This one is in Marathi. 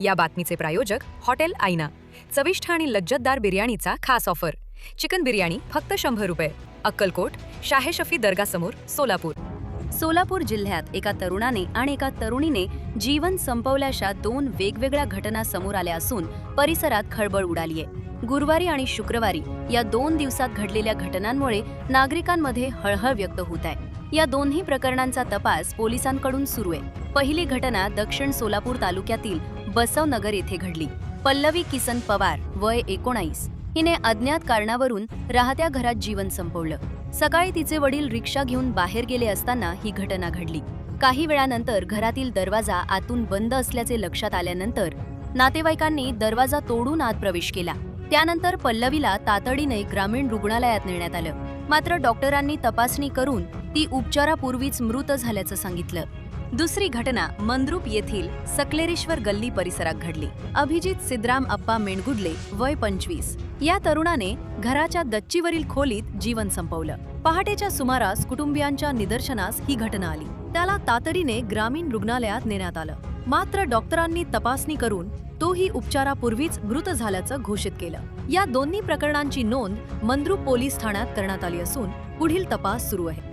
या बातमीचे प्रायोजक हॉटेल आईना। चविष्ट आणि लज्जतदार बिर्याणीचा खास ऑफर। चिकन बिर्याणी फक्त 100 रुपये। अक्कलकोट, शाहे शफी दर्गा समोर, सोलापूर। सोलापूर जिल्ह्यात एका तरुणाने आणि एका तरुणीने जीवन संपवल्याच्या 2 वेगवेगळ्या घटना समोर आल्या असून परिसरात खळबळ उडालीये। गुरुवारी आणि शुक्रवारी या 2 दिवसात घडलेल्या घटनांमुळे नागरिकांमध्ये हळहळ व्यक्त होत आहे। या दोन्ही प्रकरणांचा तपास पोलिसांकडून सुरू आहे। पहिली घटना दक्षिण सोलापूर तालुक्यातील बसवनगर येथे घडली। पल्लवी किसन पवार, वय 19, हिने अज्ञात कारणावरून राहत्या घरात जीवन संपवलं। सकाळी तिचे वडील रिक्षा घेऊन बाहेर गेले असताना ही घटना घडली। काही वेळानंतर घरातील दरवाजा आतून बंद असल्याचे लक्षात आल्यानंतर नातेवाईकांनी दरवाजा तोडून आत प्रवेश केला। त्यानंतर पल्लवीला तातडीने ग्रामीण रुग्णालयात नेण्यात आलं। मात्र डॉक्टरांनी तपासणी करून ती उपचारापूर्वीच मृत झाल्याचं सांगितलं। दुसरी घटना मंद्रुप येथील सकलेरेश्वर गल्ली परिसरात घडली। अभिजित सिद्धराम अप्पा मेणगुडले, वय 25, या तरुणाने घराच्या गच्चीवरील खोलीत जीवन संपवलं। पहाटेच्या सुमारास कुटुंबियांच्या निदर्शनास ही घटना आली। त्याला तातडीने ग्रामीण रुग्णालयात नेण्यात आलं। मात्र डॉक्टरांनी तपासणी करून तोही उपचारापूर्वीच मृत झाल्याचं घोषित केलं। या दोन्ही प्रकरणांची नोंद मंद्रुप पोलीस ठाण्यात करण्यात आली असून पुढील तपास सुरू आहे।